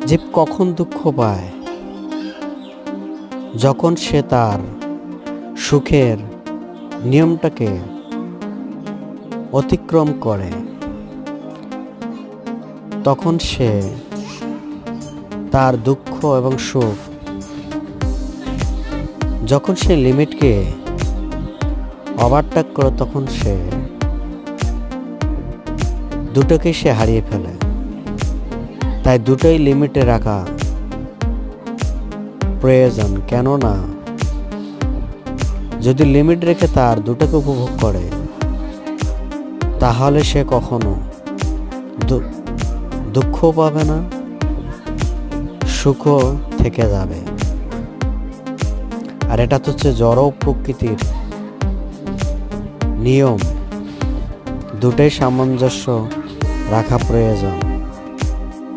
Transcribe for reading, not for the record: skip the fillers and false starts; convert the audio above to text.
জীব কখন দুঃখ পায়? যখন সে তার সুখের নিয়মটাকে অতিক্রম করে, তখন সে তার দুঃখ এবং সুখ, যখন সে লিমিটকে ওভারটেক করে, তখন সে দুটোকে সে হারিয়ে ফেলে। তাই দুটোই লিমিটে রাখা প্রয়োজন। কেননা যদি লিমিট রেখে তার দুটোকে উপভোগ করে, তাহলে সে কখনো দুঃখও পাবে না, সুখও থেকে যাবে। আর এটা তো হচ্ছে জড় প্রকৃতির নিয়ম, দুটোই সামঞ্জস্য রাখা প্রয়োজন।